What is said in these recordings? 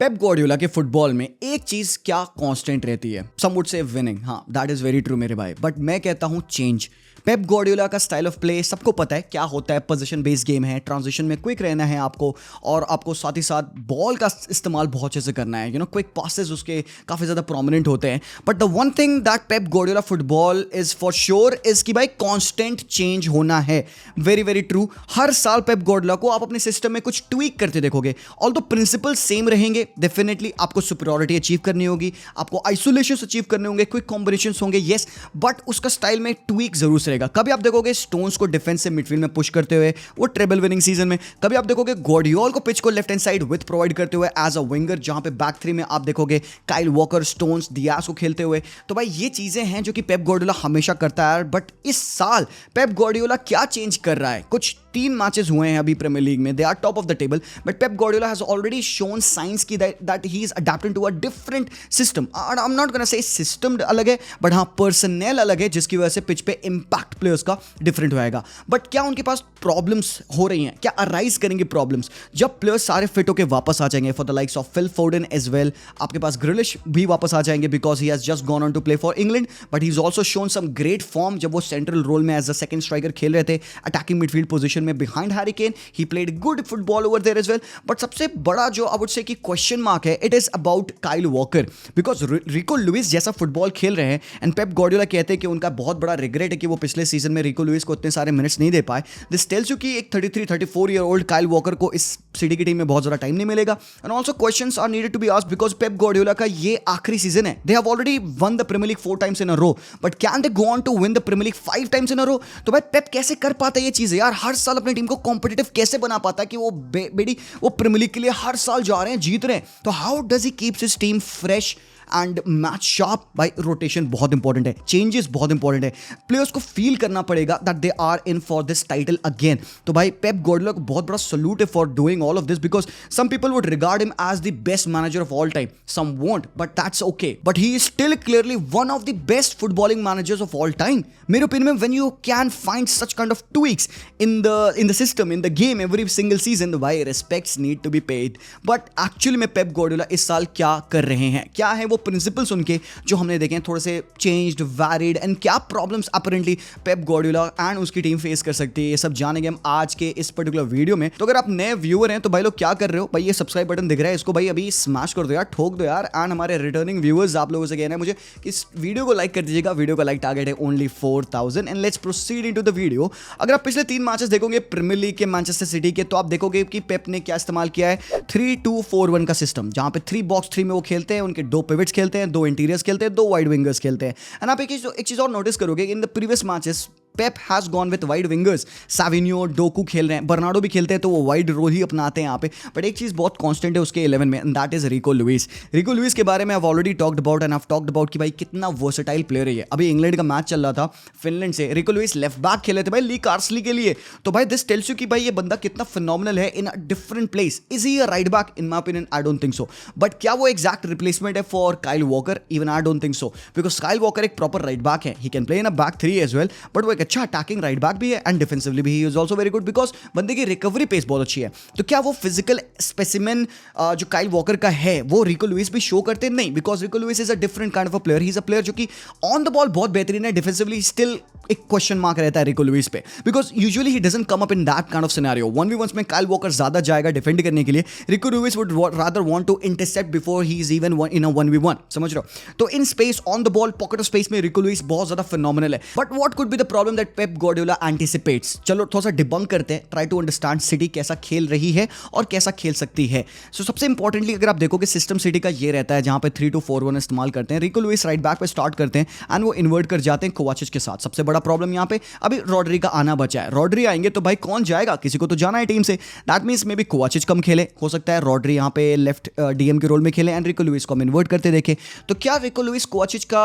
पेप Guardiola के football में एक चीज क्या कांस्टेंट रहती है? सम वुड से विनिंग। हाँ, दैट इज वेरी ट्रू मेरे भाई, बट मैं कहता हूं चेंज। पेप गार्डियोला का स्टाइल ऑफ प्ले सबको पता है क्या होता है। पोजीशन बेस्ड गेम है, ट्रांजिशन में क्विक रहना है आपको, और आपको साथ ही साथ बॉल का इस्तेमाल बहुत अच्छे से करना है। क्विक पासेस उसके काफ़ी ज़्यादा प्रोमिनेंट होते हैं। But the one thing that Pep Guardiola football is for sure is कि भाई कांस्टेंट चेंज होना है। Very very true. हर साल पेप गार्डियोला को आप अपने सिस्टम में कुछ ट्वीक करते देखोगे। ऑल द प्रिंसिपल सेम रहेंगे। डेफिनेटली आपको सुपीरियरिटी अचीव करनी होगी, आपको आइसोलेशन अचीव करने होंगे, क्विक कॉम्बिनेशन होंगे, येस, बट उसका स्टाइल में ट्वीक जरूर रहेगा। कभी आप देखोगे स्टोन्स को डिफेंस से मिडफील्ड में पुश करते हुए वो ट्रेबल विनिंग सीजन में, कभी आप देखोगे गार्डियोल को पिच को left hand side with provide करते हुए एज अ विंगर, जहां पे बैक थ्री में आप देखोगे काइल वॉकर, स्टोन्स, डियास को खेलते हुए। तो भाई ये चीजें हैं जो कि पेप गार्डियोला हमेशा करता है। बट इस साल पेप गार्डियोला क्या चेंज कर रहा है? कुछ 3 मैचेस हुए हैं अभी प्रीमियर लीग में, they are top of the table, but Pep Guardiola has already shown signs की that he is adapting to a different system. I am not gonna say system अलग है, बट हाँ personal अलग है, जिसकी वजह से पिच पे इंपैक्ट प्लेयर्स का डिफरेंट होएगा। बट क्या उनके पास प्रॉब्लम्स हो रही हैं? क्या अराइज करेंगे प्रॉब्लम्स जब प्लेयर्स सारे फिट होकर वापस आ जाएंगे? For the likes of Phil Foden as well, आपके पास ग्रिलिश भी वापस आ जाएंगे because he has just gone on to play for England, but he is also shown some great form जब वो सेंट्रल रोल में एज अ सेकंड स्ट्राइकर खेल रहे थे, अटैकिंग मिडफील्ड पोजीशन में behind Harry Kane. He played good football over there as well. But सबसे बड़ा जो आई वुड से कि क्वेश्चन मार्क है, it is about Kyle walker, because RIICO Louis जैसा फुटबॉल खेल रहे हैं, एंड पेप गार्डियोला कहते हैं कि उनका बहुत बड़ा रिग्रेट है कि वो पिछले सीजन में रिको लुइस को इतने सारे मिनट्स नहीं दे पाए। दिस टेल्स यू कि एक 33-34 ईयर ओल्ड काइल वॉकर को इस सिटी की टीम में बहुत ज्यादा टाइम नहीं मिलेगा। And also questions are needed to be asked because Pep Guardiola का ये आखिरी सीजन है। They have already won the Premier League 4 times in a row, but can they go on to win the Premier League 5 times in a row? तो भाई पेप कैसे कर पाता है ये चीजें यार? हर साल अपनी टीम को कॉम्पिटिटिव कैसे बना पाता है कि वो बेटी वो प्रीमियर लीग के लिए हर साल जा रहे हैं, जीत रहे हैं? तो how does he keeps his team fresh and match sharp? भाई रोटेशन बहुत इंपॉर्टेंट है, चेंजेस बहुत इंपॉर्टेंट है, प्लेयर्स को फील करना पड़ेगा that they are in for this title again. तो भाई पेप गार्डियोला को बहुत बड़ा सल्यूट है for doing all of this, because some people would regard him as the best manager of all time, some won't, but that's okay. But he is still clearly one of the best footballing managers of all time मेरे opinion में। When you can find such kind of tweaks in the system, in the game every single season, भाई respects need to be paid. But actually में Pep Guardiola इस साल क्या कर रहे हैं? क्या है वो प्रिंसिपल्स उनके जो हमने देखे हैं थोड़े से चेंज्ड, वैरिड, एंड क्या problems apparently Pep Guardiola and उसकी टीम फेस कर सकती है? ये सब जानेंगे हम आज के इस पर्टिकुलर वीडियो में। तो अगर आप नए व्यूअर हैं तो भाई लोग क्या कर रहे हो? भाई ये सब्सक्राइब बटन दिख रहा है, इसको भाई अभी स्मैश कर दो यार, ठोक दो यार। एंड हमारे रिटर्निंग व्यूअर्स आप लोगों से कहना है मुझे इस वीडियो को लाइक कर दीजिएगा। वीडियो का लाइक टारगेट है only 4000। And let's proceed into the video. अगर आप पिछले 3 मैचेस देखोगे प्रीमियर लीग के मैनचेस्टर सिटी के, तो आप देखोगे कि पेप ने क्या इस्तेमाल किया है, 3-2-4-1 का सिस्टम, जहां पे 3-box-3 में वो खेलते हैं, उनके 2 पिवट्स खेलते हैं, 2 इंटीरियर्स खेलते हैं, 2 वाइड विंगर्स खेलते हैं। एंड आप एक चीज और नोटिस करोगे, in the previous matches Pep has gone with wide wingers. Savinho, Doku खेल रहे हैं, बर्नार्डो भी खेलते हैं, तो वो वाइड रोल ही अपनाते हैं यहाँ पे। बट एक चीज बहुत कांस्टेंट है उसके 11 में, and that is RIICO Louis. RIICO Louis के बारे में I have already talked about, and I have talked about कि भाई कितना वर्सेटाइल प्लेयर है ये। अभी इंग्लैंड का मैच चल रहा था फिनलैंड से, रिको लुइस लेफ्ट बैक खेले थे भाई ली कार्सली के लिए। तो भाई दिस टेल्स यू कि भाई ये बंदा कितना फिनोमिनल है in a different place. Is he a right back? In my opinion I don't think so. But क्या वो एग्जैक्ट रिप्लेसमेंट है for Kyle Walker? Even I don't think so, because Kyle Walker एक proper right back है, he can play in a back 3 as well, but वो एक अच्छा attacking right back भी है, एंड डिफेंसिवली भी he is also very good because बंदे की रिकवरी पेस बहुत अच्छी है। तो क्या वो फिजिकल स्पेसिमेन जो काइल वॉकर का है वो रिको लुइस भी शो करते? नहीं, because RIICO Louis is a different kind of a player. He is a player जो कि ऑन द बॉल बहुत बेहतरीन है, डिफेंसिवली स्टिल एक क्वेश्चन मार्क रहता है रिको लुइस पे, because usually he doesn't come up in that kind of scenario. 1v1 में काइल वॉकर ज्यादा जाएगा डिफेंड करने के लिए, Rico Lewis would rather want to intercept before he is even in a 1v1, समझ रहे हो? तो in space, on the ball, pocket of space में रिको लुइस बहुत ज्यादा फिनोमिनल है। But what could be the problem that Pep Guardiola anticipates? चलो थोड़ा सा डिबंक करते हैं, ट्राई टू अंडरस्टैंड सिटी कैसा खेल रही है और कैसा खेल सकती है। सो सबसे इंपॉर्टेंटली अगर आप देखोगे सिस्टम सिटी का ये रहता है, जहां पे 3-2-4-1 इस्तेमाल करते हैं, रिको लुइस राइट बैक पे स्टार्ट करते हैं एंड वो इन्वर्ट कर जाते हैं कोवाचिच के साथ। सबसे बड़ा प्रॉब्लम यहां पे अभी रॉड्री का आना बचा है। रॉड्री आएंगे तो भाई कौन जाएगा? किसी को तो जाना है टीम से। That means maybe Kovacic कम खेले, हो सकता है रॉड्री यहां पे लेफ्ट डीएम के रोल में खेले एंड रिको लुइस को हम इन्वर्ट करते देखें। तो क्या रिको लुइस कोवाचिच का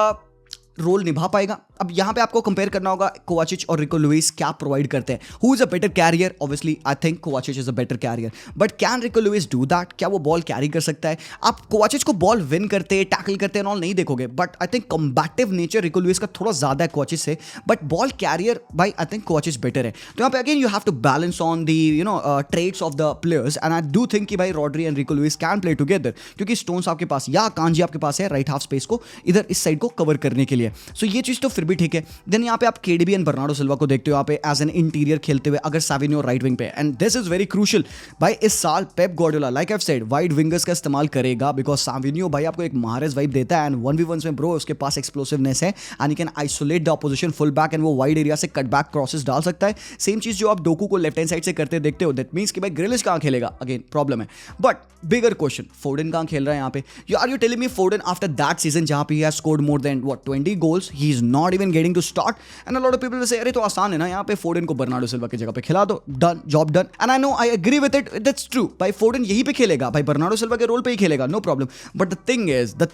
रोल निभा पाएगा? अब यहाँ पे आपको कंपेयर करना होगा कोवाचिच और रिको लुइस क्या प्रोवाइड करते हैं. Who is a better carrier? Obviously I think Kovacic is a better carrier, but can Rico Lewis do that? क्या वो बॉल कैरी कर सकता है? आप कोवाचिच को बॉल विन करते, टैकल करते हैं और नहीं देखोगे, but I think combative nature RIICO Louis का थोड़ा ज्यादा है कोवाचिच से, बट बॉल कैरियर भाई आई थिंक कोवाचिच बेटर है. तो यहाँ पे again you have to balance on the trades of the players, and I do think कि भाई Rodri and Rico Lewis can play together, क्योंकि स्टोन्स आपके पास या कांजी आपके पास है राइट हाफ स्पेस को इधर इस साइड को कवर करने के लिए. सो ये चीज तो फिर भी ठीक है. देन यहाँ पे आप केडीबी एंड बर्नार्डो सिल्वा को देखते हो यहाँ पे एज एन इंटीरियर खेलते हुए, अगर साविनियो राइट विंग पे, and this is very crucial भाई. इस साल Pep Guardiola like I have said wide wingers का इस्तेमाल करेगा, बिकॉज साविनियो भाई आपको एक महारेज वाइब देता है, एंड 1v1 में ब्रो उसके पास एक्सप्लोसिवनेस है, and you can isolate the opposition full back, and वो वाइड एरिया से कट बैक क्रॉसेस डाल सकता है. सेम चीज जो आप डोकू को लेफ्ट हैंड साइड से करते देखते हो, दैट मींस कि भाई ग्रिलिश कहां खेलेगा, अगेन प्रॉब्लम है. बट बिगर क्वेश्चन, फोर्डन कहां खेल रहा है यहाँ पे? You telling me Foden after that season जहां पे he has scored more than 20 goals, he is not even getting to start, and a lot of people will say अरे तो आसान है ना, यहाँ पे फोर्डन को बर्नार्डो सिल्वा की जगह पे खिला दो, done, job done. And I know, I agree with it, that's true भाई. फोर्डन यहीं पे खेलेगा भाई, बर्नार्डो सिल्वा के रोल पे ही खेलेगा, no problem. But the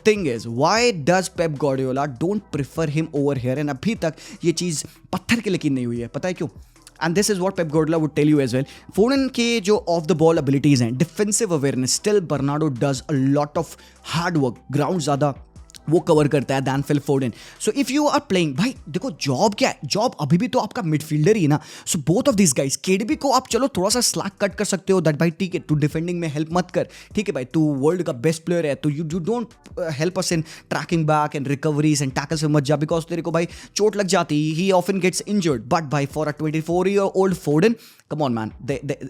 thing is why does Pep Guardiola don't prefer him over here? And अभी तक ये चीज पत्थर के यकीन नहीं हुई है. पता है क्यों? And this is what Pep Guardiola would tell you as well. Foden के जो ऑफ द बॉल एबिलिटीज हैं, defensive awareness, still Bernardo does a lot of hard work, ground ज़्यादा वो कवर करता है than Phil Foden. So if you are playing भाई, देखो job क्या है, जॉब अभी भी तो आपका मिडफील्डर ही है ना. So both of this guys, KDB को आप चलो थोड़ा सा स्लैक कट कर सकते हो, दैट भाई ठीक है तू डिफेंडिंग में हेल्प मत कर, ठीक है भाई तू वर्ल्ड का बेस्ट प्लेयर है, तो you don't help us in tracking back and recoveries and tackles में मत जा, बिकॉज तेरे को भाई चोट लग जाती, he often gets injured. But भाई for a 24-year-old Foden, come on man,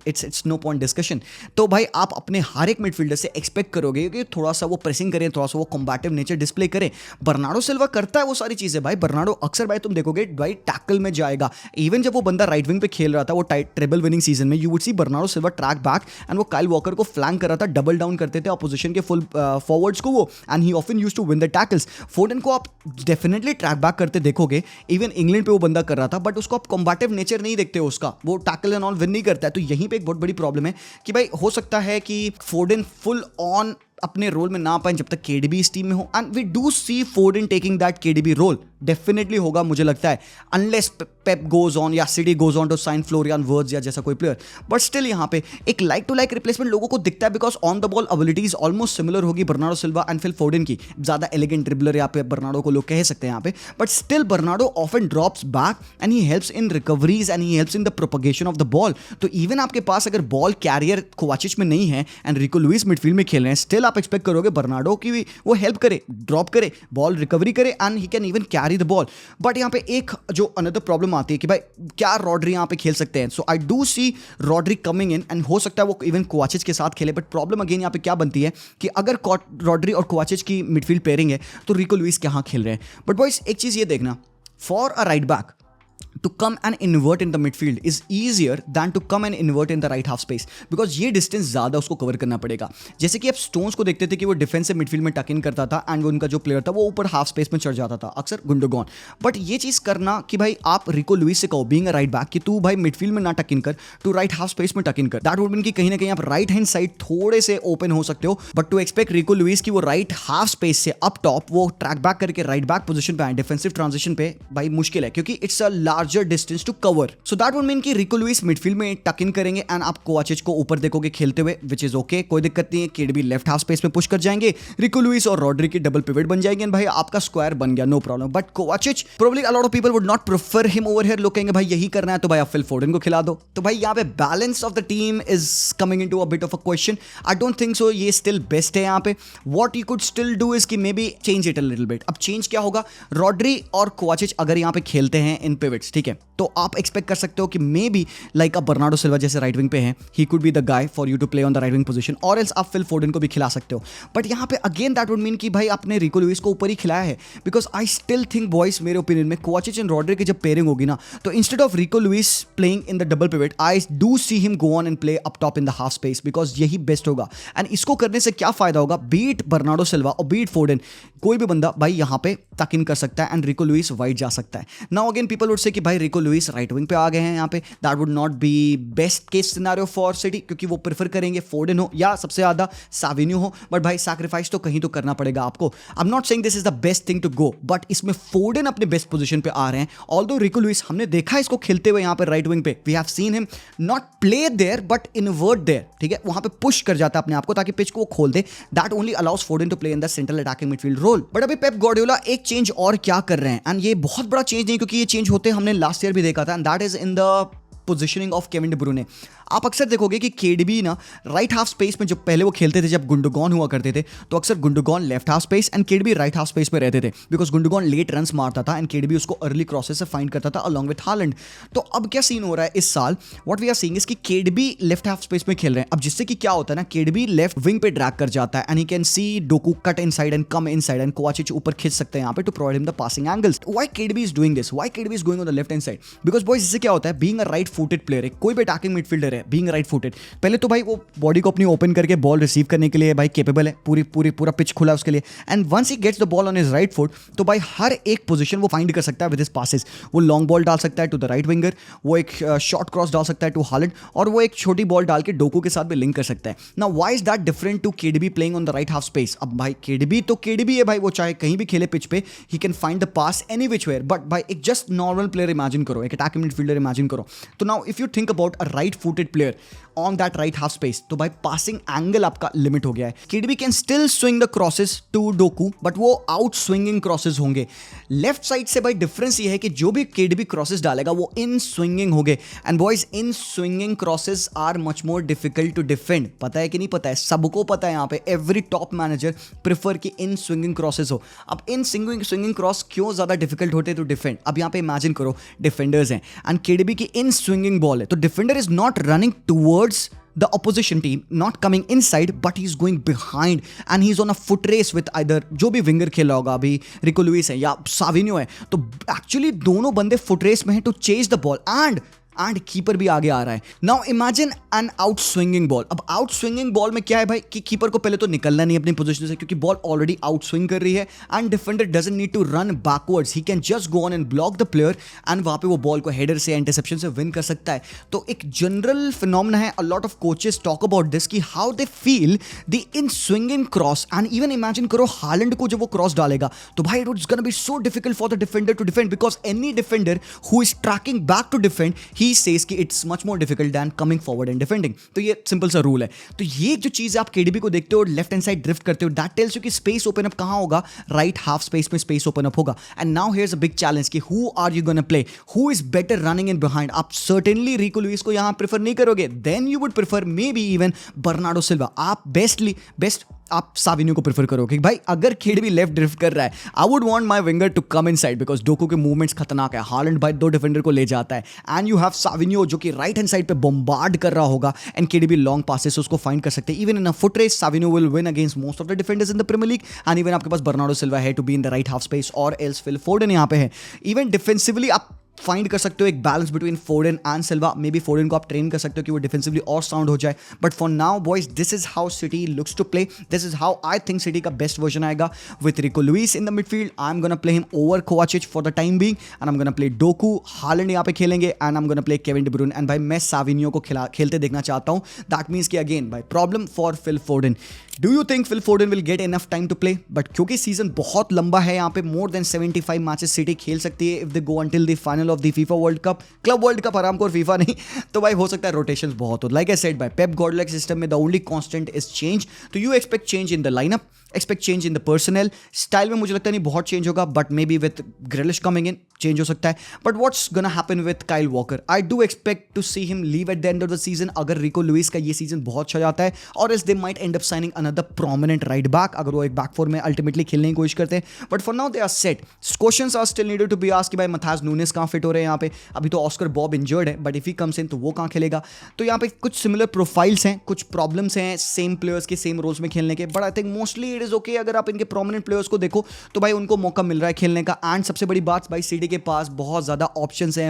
it's no point discussion. तो भाई आप अपने हर एक मिडफील्डर से एक्सपेक्ट करोगे कि थोड़ा सा वो प्रेसिंग करें, थोड़ा सा वो कॉम्बैटिव नेचर डिस्प्ले करें. बर्नार्डो सिल्वा करता है वो सारी चीजें भाई. बर्नार्डो अक्सर भाई तुम देखोगे भाई टैकल में जाएगा. इवन जब वो बंदा राइट विंग पे खेल रहा था वो ट्रेबल विनिंग सीजन में, you would see Bernardo Silva track back and वो काइल वॉकर को फ्लैंक कर रहा था, डबल डाउन करते थे अपोजिशन के फुल फॉरवर्ड्स को वो, and he often used to win the tackles. Foden को आप डेफिनेटली ट्रैक बैक करते देखोगे, इवन इंग्लैंड पे वो बंदा कर रहा था, बट उसको आप कॉम्बैटिव नेचर नहीं देखते हो उसका, वो टैकल एंड ऑल विन नहीं करता है. तो यहीं पे एक बहुत बड़ी प्रॉब्लम है कि भाई हो सकता है कि फोर्डन फुल ऑन अपने रोल में ना पाए जब तक केडीबी इस टीम में हो, and we do see Foden taking that KDB role, definitely होगा मुझे लगता है, अनलेस पेप गोज ऑन या City goes on to sign Florian Wirtz या जैसा कोई प्लेयर. बट स्टिल यहाँ पे एक लाइक टू लाइक रिप्लेसमेंट लोगों को दिखता है, because on the ball abilities almost similar होगी Bernardo Silva and Phil Foden की. ज्यादा एलिगेंट ड्रिबलर यहाँ पे बर्नार्डो को लोग कह सकते हैं यहाँ पे, but still Bernardo often drops back and he helps in recoveries and he helps in the propagation of the ball. तो इवन आपके पास अगर बॉल कैरियर कोवाचिच में नहीं है एंड रिको लुइस मिडफील्ड में खेल रहे हैं, स्टिल आप एक्सपेक्ट करोगे बर्नार्डो की भी वो हेल्प करे, ड्रॉप करे, बॉल रिकवरी करे, and he can even carry the ball. But यहाँ पे एक जो अनदर प्रॉब्लम आती है कि भाई क्या रॉड्री यहाँ पे खेल सकते हैं. So I do see Rodri coming in, and हो सकता है वो इवन कोवाचिच के साथ खेले. बट प्रॉब्लम अगेन यहाँ पे क्या बनती है कि अगर रॉड्री और कोवाचिच की मिडफील्ड पेयरिंग है तो रिको लुइस कहाँ खेल रहे हैं. बट बॉयज एक चीज ये देखना, for a right back to come and invert in the midfield is easier than to come and invert in the right half space, because ये डिस्टेंस ज़्यादा उसको कवर करना पड़ेगा. जैसे कि आप स्टोन्स को देखते थे कि वो डिफेंसिव मिडफील्ड में टक इन करता था एंड उनका जो प्लेयर था वो ऊपर हाफ स्पेस में चढ़ जाता था, अक्सर गुंडोगॉन. बट ये चीज़ करना कि भाई आप रिको लुइस से कहो बीइंग अ राइट बैक कि तू भाई मिडफील्ड में ना टक इन कर, तू राइट हाफ स्पेस में टक इन कर, दैट वुड मीन कि कहीं ना कहीं आप राइट हैंड साइड थोड़े से ओपन हो सकते हो. But to expect Rico Lewis की वो राइट हाफ स्पेस से अप टॉप वो ट्रैक बैक करके राइट बैक पोजिशन पे आए डिफेंसिव ट्रांजिशन पे, भाई मुश्किल है, क्योंकि it's a larger distance to cover. So that would mean कि रिको लुइस मिडफील्ड में टक इन करेंगे एंड आप कोवाचिच को ऊपर देखोगे खेलते हुए, विच इज ओके, कोई दिक्कत नहीं है. केडीबी लेफ्ट हाफ स्पेस में पुश कर जाएंगे, रिको लुइस और रॉड्री की डबल पिवट बन जाएंगे एंड भाई आपका स्क्वायर बन गया, no problem. But Kovacic probably a lot of people would not prefer him over here. लोग कहेंगे भाई यही करना है तो भाई आप फिल फोर्डन को खिला दो. तो भाई यहाँ पे balance of the team is coming into a bit of a question. I don't think so ये स्टिल बेस्ट है यहाँ पे. What you could still do is कि maybe change it a little bit. अब change क्या होगा, Rodri और कोवाचिच अगर यहाँ पे खेलते हैं इन पिवट्स, ठीक है, तो आप एक्सपेक्ट कर सकते हो कि मे बी लाइक अब बर्नार्डो सिल्वा जैसे राइट विंग पे हैं, he could be the guy for you to play on the right wing position, और एल्स आप फिल फोर्डन को भी खिला सकते हो. बट यहाँ पे अगेन दैट वुड मीन कि भाई आपने रिको लुइस को ऊपर ही खिलाया है, because I still think boys, मेरे ओपिनियन में कोवाचिच एंड रॉड्री की जब पेयरिंग होगी ना, तो instead of RIICO Louis playing in the double pivot, I do see him go on and play up top in the half space, because यही best होगा. And इसको करने से क्या फायदा होगा, बीट बर्नार्डो सिल्वा और बीट फोर्डन, कोई भी बंदा भाई यहाँ पे टक इन कर सकता है एंड रिको लुइस वाइड जा सकता है. Now again people would say कि कि भाई रिको लुइस राइट विंग पे आ गए हैं यहाँ पे, that would not be best case scenario for city, क्योंकि वो प्रेफर करेंगे फोर्डन हो या सबसे ज्यादा साविनियो हो, बट भाई सैक्रिफाइस तो कहीं तो करना पड़ेगा आपको। I am not saying this is the best thing to go, but इसमें फोर्डन अपने बेस्ट पोजीशन पे आ रहे हैं। ऑल्दो रिको लुइस हमने देखा है इसको खेलते हुए यहाँ पे राइट विंग पे, we have seen him not play there but invert there, ठीक है, वहां पे पुश कर जाता है अपने आप को ताकि पिच को वो खोल दे, that only allows Foden to play in the central attacking midfield role. But अभी पेप गार्डियोला एक चेंज और क्या कर रहे हैं, एंड ये बहुत बड़ा चेंज नहीं, क्योंकि ये चेंज होते हमने लास्ट ईयर भी देखा था, and that is in the positioning of Kevin De ब्रूने। आप अक्सर देखोगे कि केडीबी ना राइट हाफ स्पेस में, जब पहले वो खेलते थे, जब गुंडोगॉन हुआ करते थे, तो अक्सर Gundogan left half space and KDB right half space में रहते थे, बिकॉज गुंडोगॉन लेट रन्स मारता था एंड केडीबी उसको अर्ली क्रॉसेस से फाइंड करता था अलॉन्ग विथ हालैंड। तो अब क्या सीन हो रहा है इस साल, what we are seeing is कि केडीबी लेफ्ट हाफ स्पेस में खेल रहे हैं, अब जिससे कि क्या होता है ना, केडीबी लेफ्ट विंग पे ड्रैग कर जाता है and he can see Doku cut inside and come inside and Kovacic ऊपर खींच सकते हैं यहाँ पे to provide him the passing angles. Why KDB is doing this, why KDB is going on the left hand side, because boys इससे क्या होता है, being a right footed player है, कोई भी अटैकिंग मिडफील्डर है, बीइंग अ राइट फुटेड, पहले तो भाई वो बॉडी को अपनी ओपन करके बॉल रिसीव करने के लिए भाई केपेबल है, पूरा पिच खुला है उसके लिए, and once he gets the ball on his right foot, तो भाई हर एक पोजीशन वो फाइंड कर सकता है विद हिज पासेस। वो लॉन्ग बॉल डाल सकता है टू द राइट विंगर, वो एक शॉर्ट क्रॉस डाल सकता है टू हालैंड, और वो एक छोटी बॉल डाल के डोकू के साथ भी लिंक कर सकता है। Now why is that different to KDB playing on the right half space? अब भाई केडीबी तो केडीबी है भाई, वो चाहे कहीं भी खेले पिच पे, he can find the pass any which where, but भाई एक जस्ट नॉर्मल प्लेयर इमेजिन करो, एक अटैकिंग मिडफील्डर इमेजिन करो, तो now if you think about a right footed player on that right half space, तो भाई passing angle आपका limit हो गया है। KDB can still swing the crosses to Doku, but वो आउट स्विंगिंग क्रॉसेस होंगे। लेफ्ट साइड से भाई डिफरेंस ये है कि जो भी केडीबी क्रॉसेस डालेगा वो इन स्विंगिंग होंगे, and boys in swinging crosses are much more difficult to defend. पता है कि नहीं पता है? सबको पता है यहाँ पे, एवरी टॉप मैनेजर प्रेफर कि इन स्विंगिंग क्रॉसेस हो। अब इन स्विंगिंग क्रॉस क्यों ज्यादा डिफिकल्ट होते टू डिफेंड? अब यहाँ पे इमेजिन करो डिफेंडर्स हैं एंड केडीबी की इन स्विंगिंग बॉल है, तो defender is not running towards the opposition team, not coming inside, but he's going behind and he's on a foot race with either जो भी विंगर खेला होगा, अभी रिको लुइस है या साविनियो है, तो एक्चुअली दोनों बंदे फुट रेस में हैं to chase the ball, and keeper भी आगे आ रहा है। Now imagine an out swinging ball. अब आउट स्विंगिंग बॉल में क्या है भाई कि कीपर को पहले तो निकलना नहीं अपनी पोजीशन से, क्योंकि बॉल ऑलरेडी आउट स्विंग कर रही है, and defender doesn't need to run backwards, he can just go on and block the player, and वहां पे वो बॉल को हेडर से इंटरसेप्शन से विन कर सकता है। तो एक जनरल फिनोमेना है, a lot of coaches talk about this कि how they feel the in swinging cross, and even imagine करो हालैंड को जब वो क्रॉस डालेगा, तो भाई it's gonna be so difficult for the defender to defend, because any defender who is tracking back to defend, he says कि it's much more difficult than coming forward and defending. तो ये simple सा rule है। तो ये जो चीज आप केडीबी को देखते हो लेफ्ट हैंड साइड ड्रिफ्ट करते हो, दैट टेल्स यू कि स्पेस ओपन अप कहां होगा, राइट हाफ स्पेस में स्पेस ओपन अप होगा। And now here's a big challenge कि who are you gonna play, who is better running in behind. आप certainly Rico Lewis को यहां prefer नहीं करोगे, then you would prefer maybe even Bernardo Silva. आप best आप साविनियो को prefer करोगे भाई, अगर केडीबी लेफ्ट ड्रिफ्ट कर रहा है, I would want my winger to come inside, because Doku के मूवमेंट्स खतरनाक है, हालैंड भाई 2 डिफेंडर को ले जाता है, एंड यू हैव साविनियो जो कि राइट हैंड साइड पे बॉम्बार्ड कर रहा होगा, एंड केडीबी लॉन्ग पासेस उसको फाइंड कर सकते हैं। Even in a foot race Savinho will win against most of the defenders in the Premier League, and even आपके पास बर्नार्डो सिल्वा है to be in the right half space, और else Phil Foden यहाँ पे है। Even defensively आप find कर सकते हो एक balance between फोर्डन and Silva, may be फोर्डन को आप ट्रेन कर सकते हो कि वो डिफेंसिवली और साउंड हो जाए, but for now boys this is how City looks to play, this is how I think City का बेस्ट वर्जन आएगा with Rico Lewis in the midfield. I am gonna play him over Kovacic for the time being, and I am gonna play Doku, Haaland यहाँ पे खेलेंगे, and I am gonna play Kevin De Bruyne, and भाई मैं Savinho को खेलते देखना चाहता हूँ। दैट मीन्स कि अगेन भाई problem for Phil Foden. Do you think Phil Foden will get enough time to play? But क्योंकि सीजन बहुत लंबा है, यहाँ पे मोर देन 75 मैचेस सिटी खेल सकती है if they go until the final of the FIFA world cup, club world cup आराम को, और फीफा नहीं, तो भाई हो सकता है रोटेशंस बहुत हो। लाइक आई सेड भाई पेप गार्डियोला के सिस्टम में the only constant is change, तो you expect change in the lineup, expect change in the personnel style में मुझे लगता नहीं बहुत चेंज होगा, but maybe with Grealish coming in change हो सकता है। But what's gonna happen with Kyle Walker? I do expect to see him leave at the end of the season अगर रिको लुइस का ये season बहुत अच्छा जाता है, और else they might and up signing another prominent right back अगर वो एक बैक फोर में अल्टीमेटली खेलने की कोशिश करते हैं। But for now they are set. Questions are still needed to be asked कि भाई मथास नूनेस कहां फिट हो रहे हैं यहाँ पे? अभी तो ऑस्कर बॉब इंजर्ड है, but if he comes in तो वो कहां खेलेगा? तो यहाँ पे कुछ सिमिलर प्रोफाइल्स हैं, कुछ प्रॉब्लम्स हैं सेम प्लेयर्स के सेम रोल्स में खेलने के, but I think mostly it is okay. अगर आप इनके प्रोमिनेंट प्लेयर्स को देखो तो भाई उनको मौका मिल रहा है खेलने का, एंड सबसे बड़ी बात भाई सिटी के के पास बहुत ज़्यादा ऑप्शंस हैं,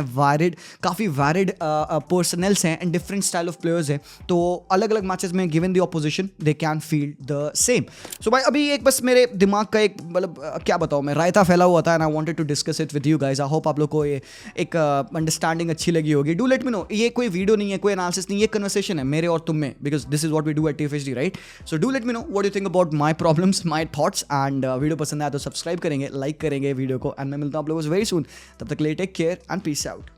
काफ़ी वैरिड पर्सनल्स हैं and different style of players हैं, तो अलग अलग मैचेस में given the opposition they can feel the same. So भाई अभी एक बस मेरे दिमाग का एक मतलब क्या बताऊँ मैं, रायता फैला हुआ था and I wanted to discuss it with you guys. I hope आप लोग को ये एक अंडरस्टैंडिंग अच्छी लगी होगी। डू लेट मी नो, ये कोई वीडियो नहीं है, कोई एनालिसिस नहीं, ये कन्वर्सेशन है मेरे और तुम में, because this is what we do at TFHD, right? So do let me know what you think about my problems, my thoughts, and video पसंद आया तो सब्सक्राइब करेंगे, लाइक करेंगे वीडियो को, एंड मैं मिलता हूँ आप लोगों से वेरी सून। तब तक ले take care and peace out.